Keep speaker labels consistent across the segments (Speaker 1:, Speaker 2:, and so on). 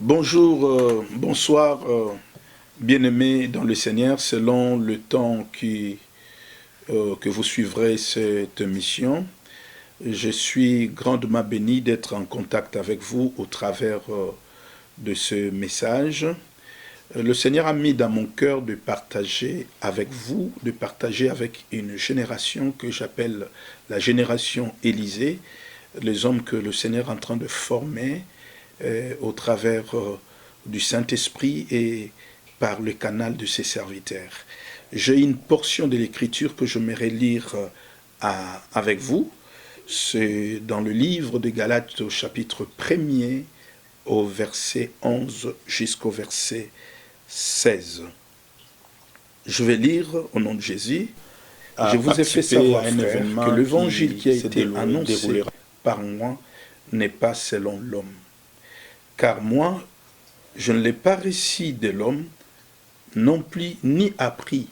Speaker 1: Bonjour, bonsoir, bien-aimés dans le Seigneur, selon le temps que vous suivrez cette mission. Je suis grandement béni d'être en contact avec vous au travers de ce message. Le Seigneur a mis dans mon cœur de partager avec vous, de partager avec une génération que j'appelle la génération Élysée, les hommes que le Seigneur est en train de former au travers du Saint-Esprit et par le canal de ses serviteurs. J'ai une portion de l'Écriture que j'aimerais lire avec vous. C'est dans le livre de Galates au chapitre 1er, au verset 11 jusqu'au verset 16. Je vais lire au nom de Jésus. Je vous ai fait savoir un événement que l'évangile qui a été annoncé par moi n'est pas selon l'homme. Car moi, je ne l'ai pas reçu de l'homme, non plus ni appris,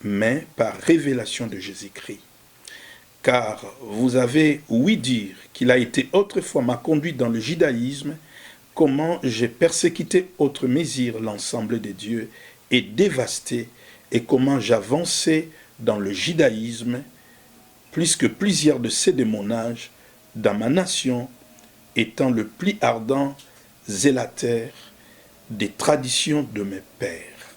Speaker 1: mais par révélation de Jésus-Christ. Car vous avez ouï dire qu'il a été autrefois ma conduite dans le judaïsme, comment j'ai persécuté outre mesure l'ensemble des dieux et dévasté, et comment j'avançais dans le judaïsme, plus que plusieurs de ceux de mon âge, dans ma nation, étant le plus ardent zélateur des traditions de mes pères.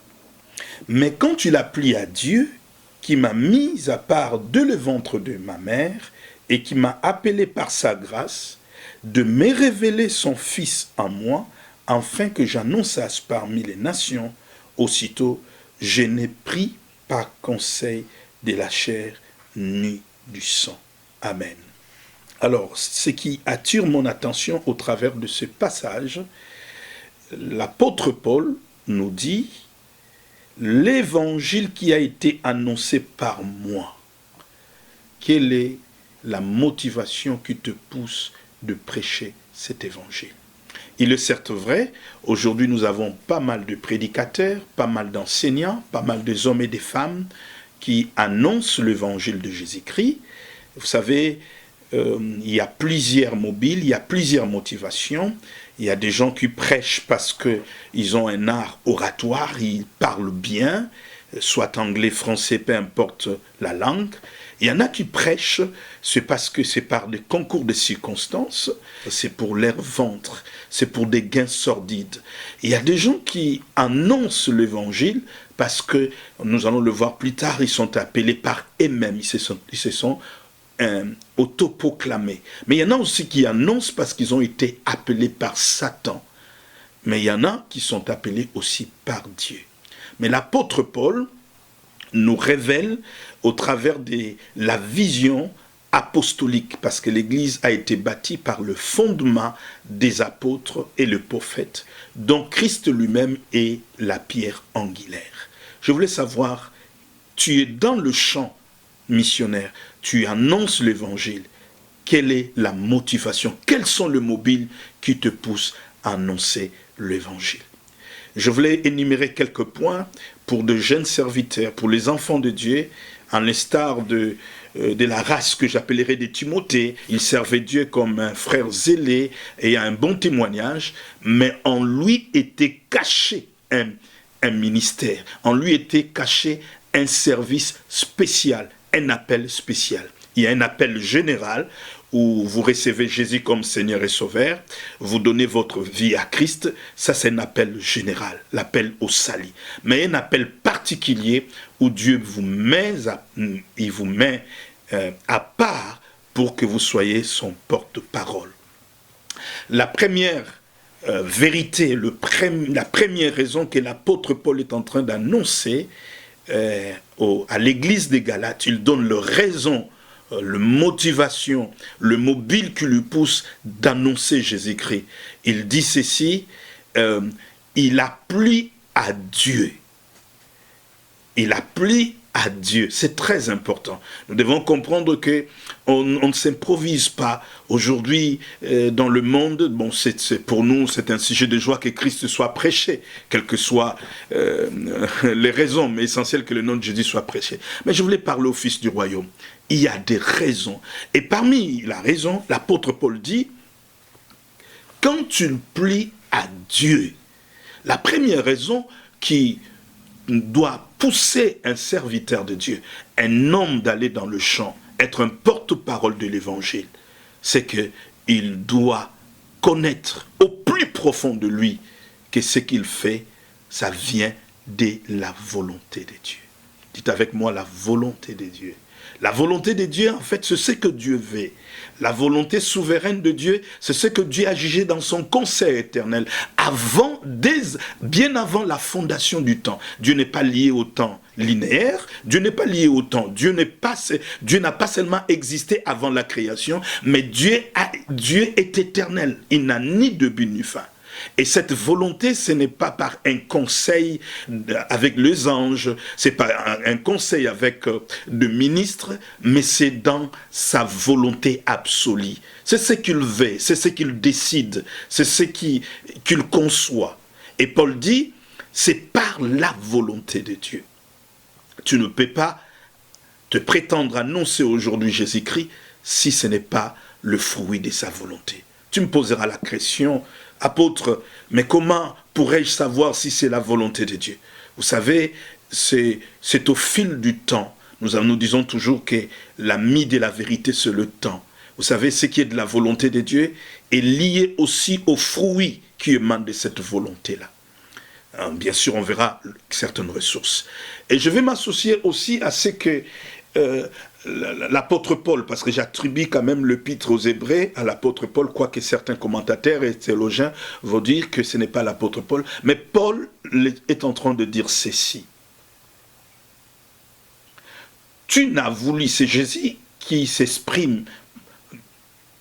Speaker 1: Mais quand il a plu à Dieu, qui m'a mis à part de le ventre de ma mère, et qui m'a appelé par sa grâce, de me révéler son Fils en moi, afin que j'annonçasse parmi les nations, aussitôt je n'ai pris par conseil de la chair ni du sang. Amen. Alors, ce qui attire mon attention au travers de ce passage, l'apôtre Paul nous dit « L'évangile qui a été annoncé par moi ». Quelle est la motivation qui te pousse de prêcher cet évangile? Il est certes vrai, aujourd'hui nous avons pas mal de prédicateurs, pas mal d'enseignants, pas mal d'hommes et de femmes qui annoncent l'évangile de Jésus-Christ. Vous savez, il y a plusieurs mobiles, il y a plusieurs motivations. Il y a des gens qui prêchent parce qu'ils ont un art oratoire, ils parlent bien, soit anglais, français, peu importe la langue. Il y en a qui prêchent, c'est parce que c'est par des concours de circonstances, c'est pour leur ventre, c'est pour des gains sordides. Il y a des gens qui annoncent l'évangile parce que, nous allons le voir plus tard, ils sont appelés par eux-mêmes, ils se sont autoproclamés. Mais il y en a aussi qui annoncent parce qu'ils ont été appelés par Satan. Mais il y en a qui sont appelés aussi par Dieu. Mais l'apôtre Paul nous révèle au travers de la vision apostolique, parce que l'Église a été bâtie par le fondement des apôtres et le prophète, dont Christ lui-même est la pierre angulaire. Je voulais savoir, tu es dans le champ missionnaire, tu annonces l'évangile, quelle est la motivation? Quels sont les mobiles qui te poussent à annoncer l'évangile? Je voulais énumérer quelques points pour de jeunes serviteurs, pour les enfants de Dieu, en l'instar de la race que j'appellerais des Timothée. Ils servaient Dieu comme un frère zélé et un bon témoignage, mais en lui était caché un ministère, en lui était caché un service spécial, un appel spécial. Il y a un appel général où vous recevez Jésus comme Seigneur et Sauveur, vous donnez votre vie à Christ, ça c'est un appel général, l'appel au salut. Mais un appel particulier où Dieu vous met à part pour que vous soyez son porte-parole. La première vérité, la première raison que l'apôtre Paul est en train d'annoncer à l'église des Galates, il donne leur raison, la motivation, le mobile qui lui pousse d'annoncer Jésus-Christ. Il dit ceci, il a plu à Dieu. Il a plu à Dieu. C'est très important. Nous devons comprendre que on ne s'improvise pas. Aujourd'hui, dans le monde, bon, pour nous, c'est un sujet de joie que Christ soit prêché, quelles que soient les raisons, mais essentiel que le nom de Jésus soit prêché. Mais je voulais parler au Fils du royaume. Il y a des raisons. Et parmi la raison, l'apôtre Paul dit, quand tu plies à Dieu, la première raison qui doit pousser un serviteur de Dieu, un homme d'aller dans le champ, être un porte-parole de l'évangile, c'est qu'il doit connaître au plus profond de lui que ce qu'il fait, ça vient de la volonté de Dieu. Dites avec moi la volonté de Dieu. La volonté de Dieu, en fait, c'est ce que Dieu veut. La volonté souveraine de Dieu, c'est ce que Dieu a jugé dans son conseil éternel, bien avant la fondation du temps. Dieu n'est pas lié au temps linéaire, Dieu n'est pas lié au temps. Dieu n'a pas seulement existé avant la création, mais Dieu est éternel. Il n'a ni début ni fin. Et cette volonté, ce n'est pas par un conseil avec les anges, c'est pas un conseil avec de ministres, mais c'est dans sa volonté absolue. C'est ce qu'il veut, c'est ce qu'il décide, c'est ce qu'il conçoit. Et Paul dit, c'est par la volonté de Dieu. Tu ne peux pas te prétendre annoncer aujourd'hui Jésus-Christ si ce n'est pas le fruit de sa volonté. Tu me poseras la question, apôtre, mais comment pourrais-je savoir si c'est la volonté de Dieu? Vous savez, c'est au fil du temps. Nous disons toujours que la mie de la vérité, c'est le temps. Vous savez, ce qui est de la volonté de Dieu est lié aussi au fruit qui émane de cette volonté-là. Bien sûr, on verra certaines ressources. Et je vais m'associer aussi à ce que l'apôtre Paul, parce que j'attribue quand même l'épître aux Hébreux à l'apôtre Paul, quoique certains commentateurs et théologiens vont dire que ce n'est pas l'apôtre Paul, mais Paul est en train de dire ceci. Tu n'as voulu, c'est Jésus qui s'exprime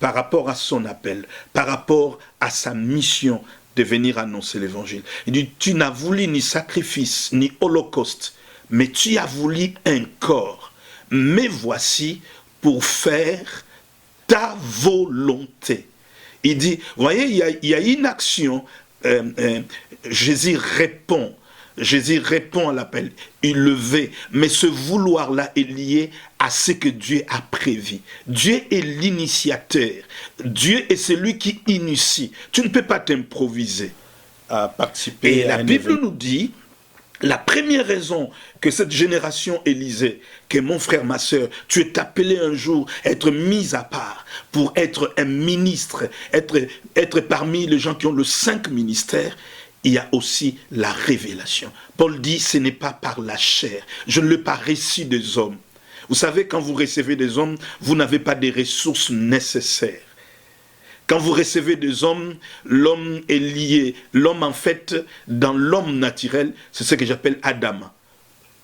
Speaker 1: par rapport à son appel, par rapport à sa mission de venir annoncer l'évangile. Il dit, tu n'as voulu ni sacrifice, ni holocauste, mais tu as voulu un corps. Mais voici pour faire ta volonté. Il dit, vous voyez, il y a une action, Jésus répond à l'appel, il le veut, mais ce vouloir-là est lié à ce que Dieu a prévu. Dieu est l'initiateur, Dieu est celui qui initie. Tu ne peux pas t'improviser à participer. Et la Bible nous dit, la première raison que cette génération Élysée, que mon frère, ma soeur, tu es appelé un jour à être mis à part pour être un ministre, être parmi les gens qui ont le 5 ministères, il y a aussi la révélation. Paul dit, ce n'est pas par la chair, je ne l'ai pas reçu des hommes. Vous savez, quand vous recevez des hommes, vous n'avez pas des ressources nécessaires. Quand vous recevez des hommes, l'homme est lié. L'homme, en fait, dans l'homme naturel, c'est ce que j'appelle Adam.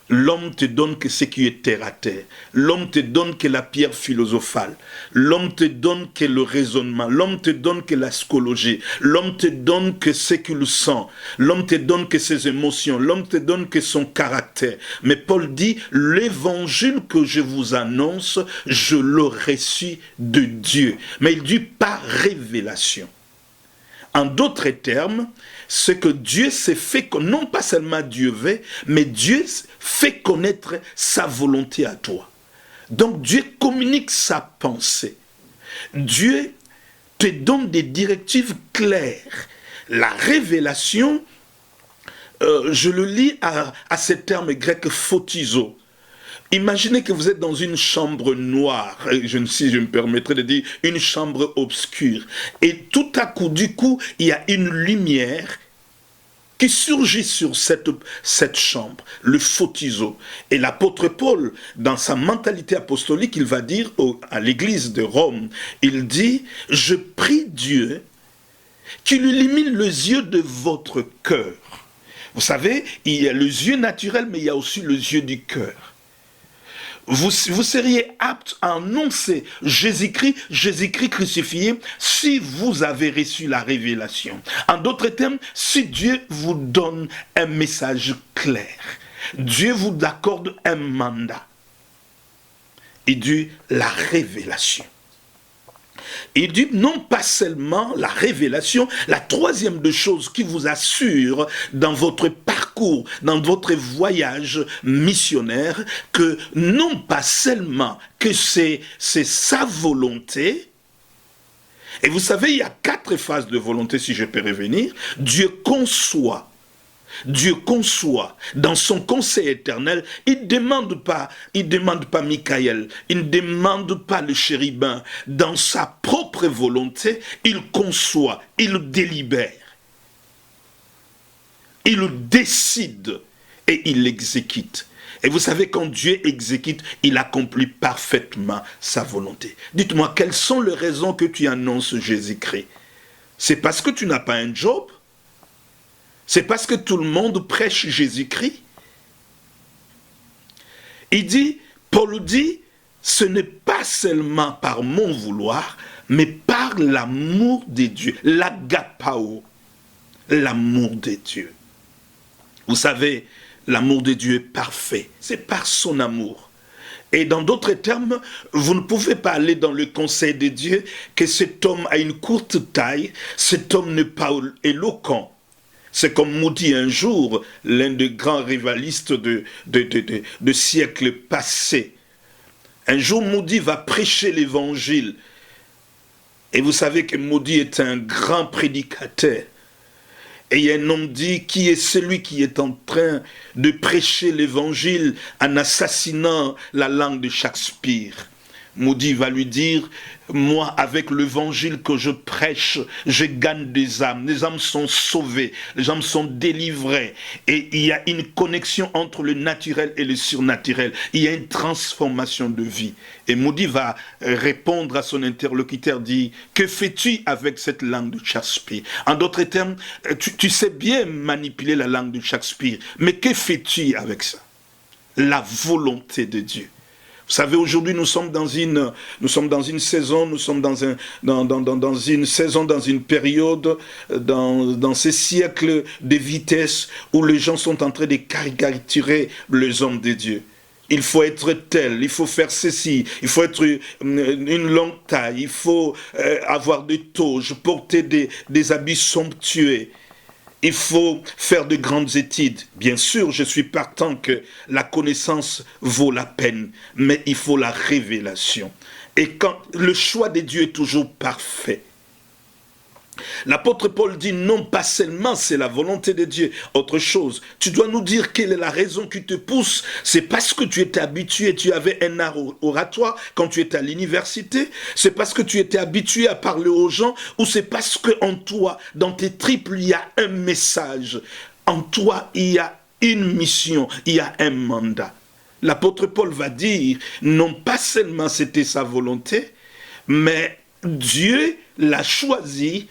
Speaker 1: L'homme te donne que ce qui est terre à terre. L'homme te donne que la pierre philosophale. L'homme te donne que le raisonnement. L'homme te donne que la scologie. L'homme te donne que ce qu'il sent. L'homme te donne que ses émotions. L'homme te donne que son caractère. Mais Paul dit, l'évangile que je vous annonce, je l'ai reçu de Dieu. Mais il dit par révélation. En d'autres termes, ce que Dieu s'est fait, non pas seulement Dieu veut, mais Dieu fait connaître sa volonté à toi. Donc Dieu communique sa pensée. Dieu te donne des directives claires. La révélation, je le lis à ce terme grec photizo. Imaginez que vous êtes dans une chambre noire, si je me permettrais de dire une chambre obscure, et tout à coup, du coup, il y a une lumière qui surgit sur cette chambre, le photizo. Et l'apôtre Paul, dans sa mentalité apostolique, il va dire à l'église de Rome, il dit, je prie Dieu qu'il illumine les yeux de votre cœur. Vous savez, il y a les yeux naturels, mais il y a aussi les yeux du cœur. Vous seriez apte à annoncer Jésus-Christ crucifié si vous avez reçu la révélation. En d'autres termes, si Dieu vous donne un message clair, Dieu vous accorde un mandat. Il dit la révélation. Il dit non pas seulement la révélation, la troisième des choses qui vous assure dans votre parcours, dans votre voyage missionnaire, que non pas seulement que c'est sa volonté, Et vous savez, il y a 4 phases de volonté, si je peux revenir. Dieu conçoit dans son conseil éternel. Il ne demande pas Michael, il ne demande pas le chérubin. Dans sa propre volonté, il conçoit, il délibère, il décide et il exécute. Et vous savez, quand Dieu exécute, il accomplit parfaitement sa volonté. Dites-moi, quelles sont les raisons que tu annonces Jésus-Christ? C'est parce que tu n'as pas un job? C'est parce que tout le monde prêche Jésus-Christ? Paul dit, ce n'est pas seulement par mon vouloir, mais par l'amour de Dieu, l'agapao, l'amour de Dieu. Vous savez, l'amour de Dieu est parfait, c'est par son amour. Et dans d'autres termes, vous ne pouvez pas aller dans le conseil de Dieu que cet homme a une courte taille, cet homme n'est pas éloquent. C'est comme Moody un jour, l'un des grands rivalistes de siècles passés. Un jour, Moody va prêcher l'évangile. Et vous savez que Moody est un grand prédicateur. Et il y a un homme dit, qui est celui qui est en train de prêcher l'évangile en assassinant la langue de Shakespeare? Moody va lui dire, moi avec l'évangile que je prêche, je gagne des âmes. Les âmes sont sauvées, les âmes sont délivrées. Et il y a une connexion entre le naturel et le surnaturel. Il y a une transformation de vie. Et Moody va répondre à son interlocuteur, dit, que fais-tu avec cette langue de Shakespeare? En d'autres termes, tu sais bien manipuler la langue de Shakespeare, mais que fais-tu avec ça? La volonté de Dieu. Vous savez, aujourd'hui, nous sommes dans une saison, nous sommes dans une période, dans ces siècles de vitesse où les gens sont en train de caricaturer les hommes de Dieu. Il faut être tel, il faut faire ceci, il faut être une longue taille, il faut avoir des toges, porter des habits somptueux. Il faut faire de grandes études. Bien sûr, je suis partant que la connaissance vaut la peine, mais il faut la révélation. Et quand le choix de Dieu est toujours parfait. L'apôtre Paul dit non pas seulement c'est la volonté de Dieu, autre chose. Tu dois nous dire quelle est la raison qui te pousse. C'est parce que tu étais habitué, tu avais un art oratoire quand tu étais à l'université. C'est parce que tu étais habitué à parler aux gens, ou c'est parce que en toi, dans tes tripes, il y a un message. En toi, il y a une mission, il y a un mandat. L'apôtre Paul va dire non pas seulement c'était sa volonté, mais Dieu l'a choisi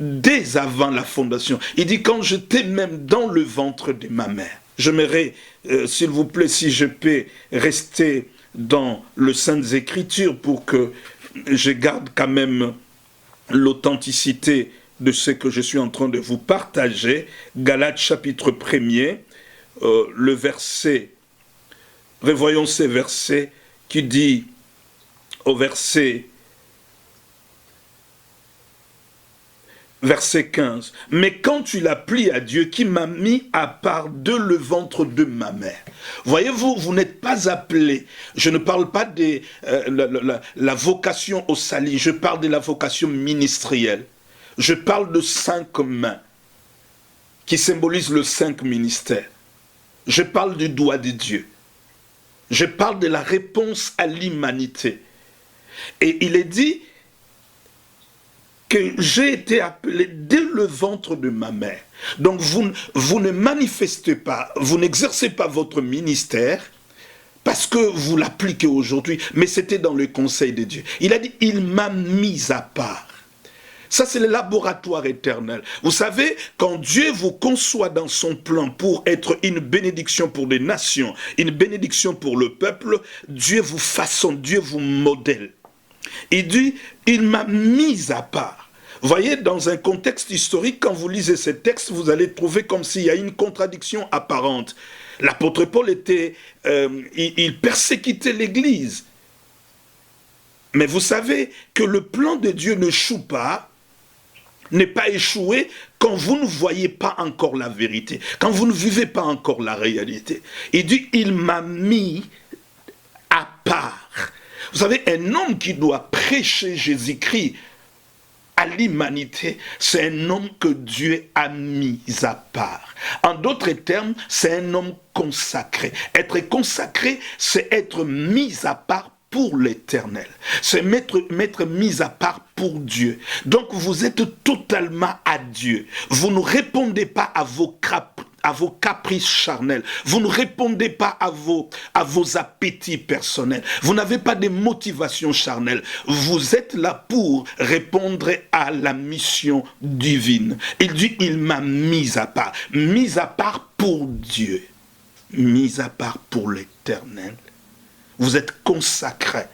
Speaker 1: dès avant la fondation. Il dit, quand j'étais même dans le ventre de ma mère. J'aimerais, s'il vous plaît, si je peux rester dans le Saintes Écritures pour que je garde quand même l'authenticité de ce que je suis en train de vous partager. Galates chapitre 1er, le verset, revoyons ces versets qui dit au verset 15. Mais quand tu l'as plie à Dieu qui m'a mis à part de le ventre de ma mère. Voyez-vous, vous n'êtes pas appelé. Je ne parle pas de la vocation au salut. Je parle de la vocation ministérielle. Je parle de 5 mains qui symbolisent le 5 ministères. Je parle du doigt de Dieu. Je parle de la réponse à l'humanité. Et il est dit que j'ai été appelé dès le ventre de ma mère. Donc vous ne manifestez pas, vous n'exercez pas votre ministère parce que vous l'appliquez aujourd'hui, mais c'était dans le conseil de Dieu. Il a dit, il m'a mis à part. Ça, c'est le laboratoire éternel. Vous savez, quand Dieu vous conçoit dans son plan pour être une bénédiction pour les nations, une bénédiction pour le peuple, Dieu vous façonne, Dieu vous modèle. Il dit, il m'a mis à part. Voyez, dans un contexte historique, quand vous lisez ces textes, vous allez trouver comme s'il y a une contradiction apparente. L'apôtre Paul il persécutait l'Église. Mais vous savez que le plan de Dieu n'est pas échoué quand vous ne voyez pas encore la vérité, quand vous ne vivez pas encore la réalité. Il dit, il m'a mis à part. Vous savez, un homme qui doit prêcher Jésus-Christ à l'humanité, c'est un homme que Dieu a mis à part. En d'autres termes, c'est un homme consacré. Être consacré, c'est être mis à part pour l'Éternel. C'est m'être mis à part pour Dieu. Donc vous êtes totalement à Dieu. Vous ne répondez pas à vos caprices charnels. Vous ne répondez pas à vos appétits personnels. Vous n'avez pas de motivations charnelles. Vous êtes là pour répondre à la mission divine. Il dit, il m'a mis à part pour Dieu, mis à part pour l'Éternel. Vous êtes consacrés.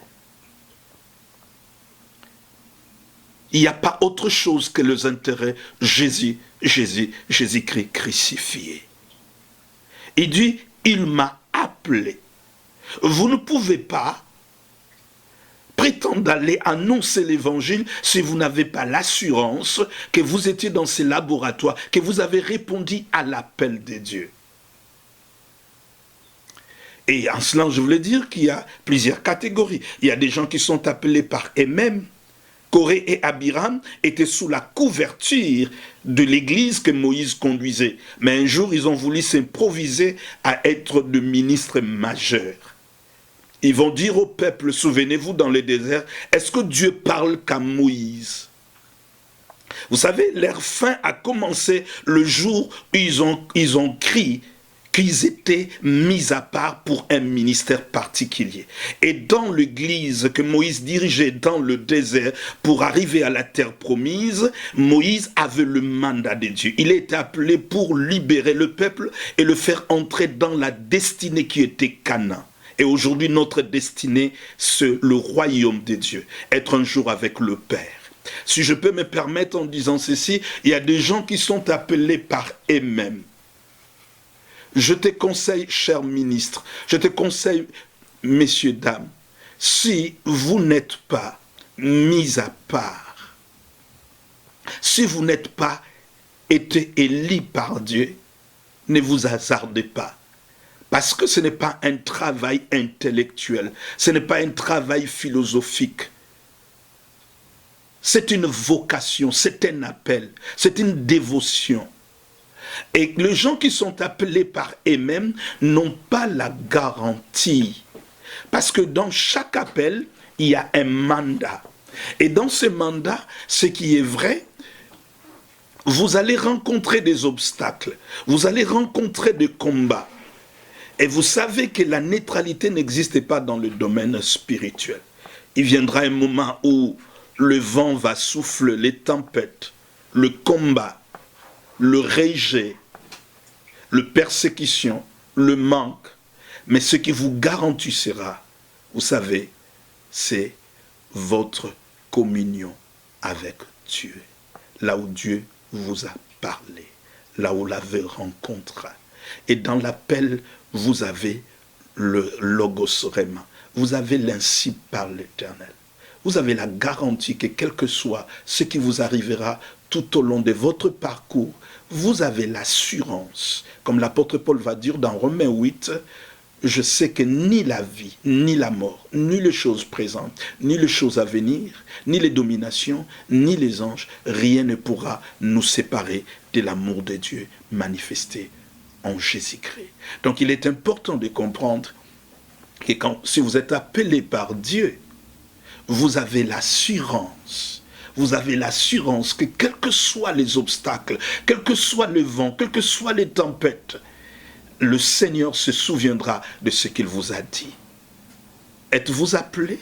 Speaker 1: Il n'y a pas autre chose que les intérêts Jésus-Christ crucifié. Il dit, il m'a appelé. Vous ne pouvez pas prétendre d'aller annoncer l'évangile si vous n'avez pas l'assurance que vous étiez dans ces laboratoires, que vous avez répondu à l'appel de Dieu. Et en cela, je voulais dire qu'il y a plusieurs catégories. Il y a des gens qui sont appelés par eux-mêmes. Coré et Abiram étaient sous la couverture de l'église que Moïse conduisait. Mais un jour, ils ont voulu s'improviser à être de ministres majeurs. Ils vont dire au peuple, souvenez-vous dans le désert, est-ce que Dieu parle qu'à Moïse? Vous savez, leur fin a commencé le jour où ils ont crié qu'ils étaient mis à part pour un ministère particulier. Et dans l'église que Moïse dirigeait dans le désert pour arriver à la terre promise, Moïse avait le mandat de Dieu. Il était appelé pour libérer le peuple et le faire entrer dans la destinée qui était Canaan. Et aujourd'hui, notre destinée, c'est le royaume de Dieu. Être un jour avec le Père. Si je peux me permettre en disant ceci, il y a des gens qui sont appelés par eux-mêmes. Je te conseille, cher ministre, je te conseille, messieurs, dames, si vous n'êtes pas mis à part, si vous n'êtes pas été élis par Dieu, ne vous hasardez pas. Parce que ce n'est pas un travail intellectuel, ce n'est pas un travail philosophique. C'est une vocation, c'est un appel, c'est une dévotion. Et les gens qui sont appelés par eux-mêmes n'ont pas la garantie. Parce que dans chaque appel, il y a un mandat. Et dans ce mandat, ce qui est vrai, vous allez rencontrer des obstacles, vous allez rencontrer des combats. Et vous savez que la neutralité n'existe pas dans le domaine spirituel. Il viendra un moment où le vent va souffler, les tempêtes, le combat, le rejet, la persécution, le manque. Mais ce qui vous garantira, vous savez, c'est votre communion avec Dieu. Là où Dieu vous a parlé, là où vous l'avez rencontré. Et dans l'appel, vous avez le logos rhéma. Vous avez l'ainsi par l'Éternel. Vous avez la garantie que quel que soit ce qui vous arrivera tout au long de votre parcours, vous avez l'assurance, comme l'apôtre Paul va dire dans Romains 8, je sais que ni la vie, ni la mort, ni les choses présentes, ni les choses à venir, ni les dominations, ni les anges, rien ne pourra nous séparer de l'amour de Dieu manifesté en Jésus-Christ. Donc il est important de comprendre que si vous êtes appelé par Dieu, vous avez l'assurance. Vous avez l'assurance que quels que soient les obstacles, quel que soit le vent, quelles que soient les tempêtes, le Seigneur se souviendra de ce qu'il vous a dit. Êtes-vous appelés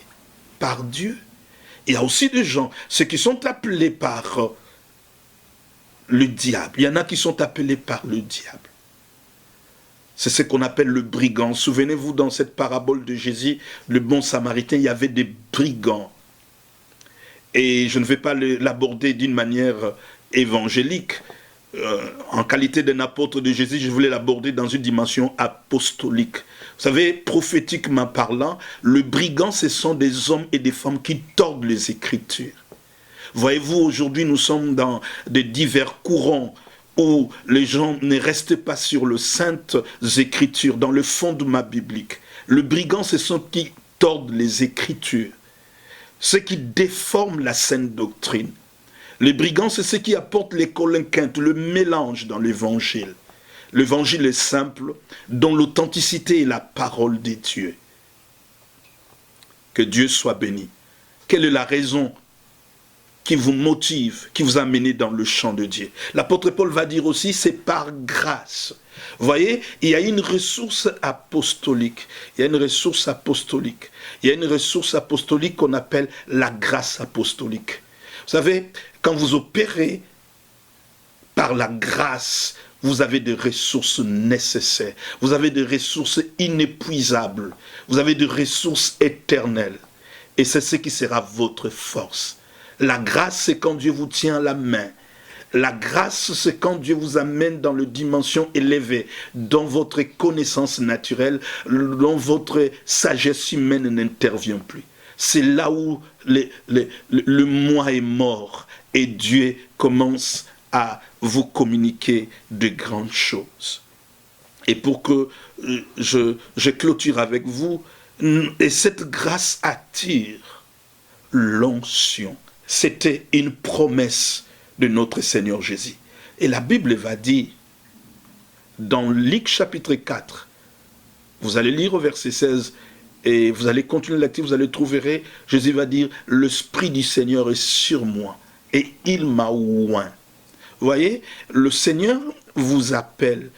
Speaker 1: par Dieu? Il y a aussi des gens, ceux qui sont appelés par le diable. Il y en a qui sont appelés par le diable. C'est ce qu'on appelle le brigand. Souvenez-vous, dans cette parabole de Jésus, le bon samaritain, il y avait des brigands. Et je ne vais pas l'aborder d'une manière évangélique. En qualité d'un apôtre de Jésus, je voulais l'aborder dans une dimension apostolique. Vous savez, prophétiquement parlant, le brigand, ce sont des hommes et des femmes qui tordent les Écritures. Voyez-vous, aujourd'hui, nous sommes dans de divers courants où les gens ne restent pas sur les saintes Écritures, dans le fondement biblique. Le brigand, ce sont ceux qui tordent les Écritures, ceux qui déforment la sainte doctrine. Les brigands, c'est ceux qui apportent les colinquintes, le mélange dans l'évangile. L'évangile est simple, dont l'authenticité est la parole de Dieu. Que Dieu soit béni. Quelle est la raison qui vous motive, qui vous a mené dans le champ de Dieu? L'apôtre Paul va dire aussi, c'est par grâce. Vous voyez, il y a une ressource apostolique. Il y a une ressource apostolique. Il y a une ressource apostolique qu'on appelle la grâce apostolique. Vous savez, quand vous opérez par la grâce, vous avez des ressources nécessaires. Vous avez des ressources inépuisables. Vous avez des ressources éternelles. Et c'est ce qui sera votre force. La grâce, c'est quand Dieu vous tient la main. La grâce, c'est quand Dieu vous amène dans une dimension élevée, dont votre connaissance naturelle, dont votre sagesse humaine n'intervient plus. C'est là où le moi est mort et Dieu commence à vous communiquer de grandes choses. Et pour que je clôture avec vous, et cette grâce attire l'onction. C'était une promesse de notre Seigneur Jésus. Et la Bible va dire, dans Luc chapitre 4, vous allez lire au verset 16, et vous allez continuer la lecture, vous allez trouver, Jésus va dire, l'Esprit du Seigneur est sur moi, et il m'a oint. Vous voyez, le Seigneur vous appelle,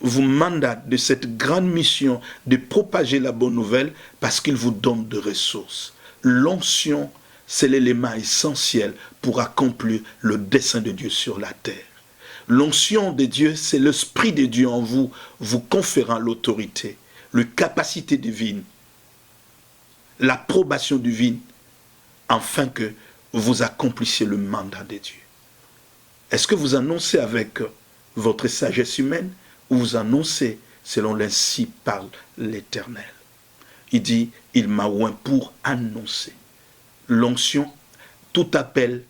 Speaker 1: vous mandate de cette grande mission de propager la bonne nouvelle parce qu'il vous donne de ressources. L'onction, c'est l'élément essentiel pour accomplir le dessein de Dieu sur la terre. L'onction de Dieu, c'est l'Esprit de Dieu en vous, vous conférant l'autorité, la capacité divine, l'approbation divine, afin que vous accomplissiez le mandat de Dieu. Est-ce que vous annoncez avec votre sagesse humaine ou vous annoncez selon l'ainsi parle l'Éternel? Il dit, il m'a oint pour annoncer. L'onction, tout appel,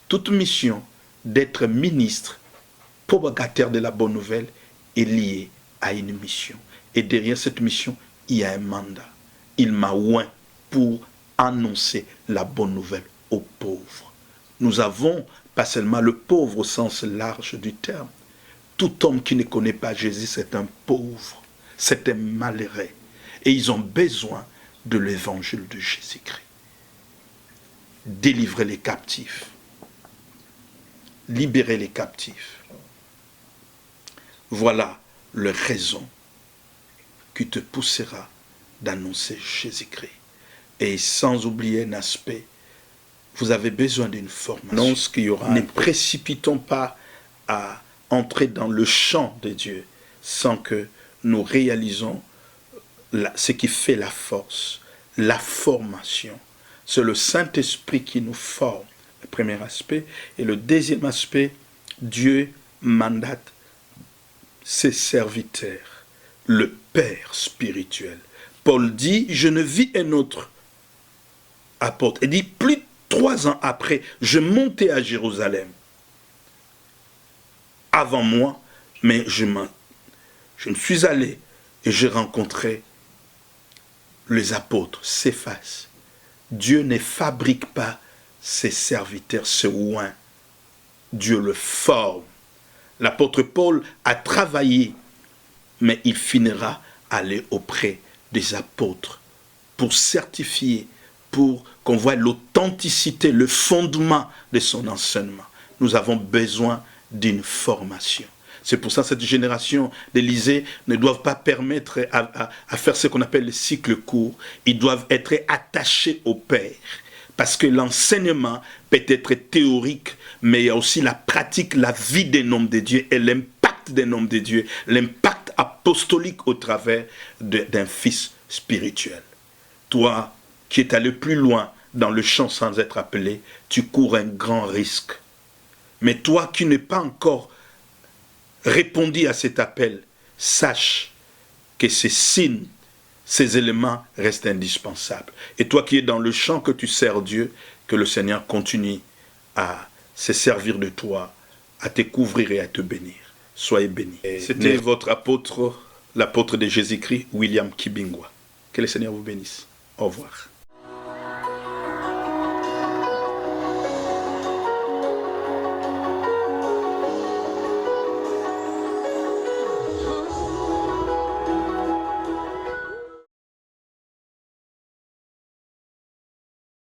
Speaker 1: toute mission d'être ministre, propagateur de la bonne nouvelle est liée à une mission. Et derrière cette mission, il y a un mandat. Il m'a oint pour annoncer la bonne nouvelle aux pauvres. Nous avons pas seulement le pauvre au sens large du terme. Tout homme qui ne connaît pas Jésus, c'est un pauvre, c'est un malheureux. Et ils ont besoin de l'évangile de Jésus-Christ. Délivrer les captifs. Libérer les captifs. Voilà la raison qui te poussera d'annoncer Jésus-Christ. Et sans oublier un aspect, vous avez besoin d'une formation. Ne précipitons pas à entrer dans le champ de Dieu sans que nous réalisons ce qui fait la force, la formation. C'est le Saint-Esprit qui nous forme, le premier aspect. Et le deuxième aspect, Dieu mandate ses serviteurs, le Père spirituel. Paul dit, je ne vis un autre apôtre. Il dit, plus de 3 ans après, je montais à Jérusalem. Avant moi, mais je me suis allé et j'ai rencontré les apôtres, Céphas. Dieu ne fabrique pas ses serviteurs, ses oints. Dieu le forme. L'apôtre Paul a travaillé, mais il finira à aller auprès des apôtres pour certifier, pour qu'on voit l'authenticité, le fondement de son enseignement. Nous avons besoin d'une formation. C'est pour ça que cette génération d'Élysée ne doivent pas permettre à faire ce qu'on appelle le cycle court. Ils doivent être attachés au Père. Parce que l'enseignement peut être théorique, mais il y a aussi la pratique, la vie des hommes de Dieu et l'impact des hommes de Dieu, l'impact apostolique au travers d'un fils spirituel. Toi qui es allé plus loin dans le champ sans être appelé, tu cours un grand risque. Mais toi qui n'es pas encore répondu à cet appel, sache que ces signes, ces éléments restent indispensables. Et toi qui es dans le champ que tu sers Dieu, que le Seigneur continue à se servir de toi, à te couvrir et à te bénir. Soyez bénis. C'était votre apôtre, l'apôtre de Jésus-Christ, William Kibingwa. Que le Seigneur vous bénisse. Au revoir.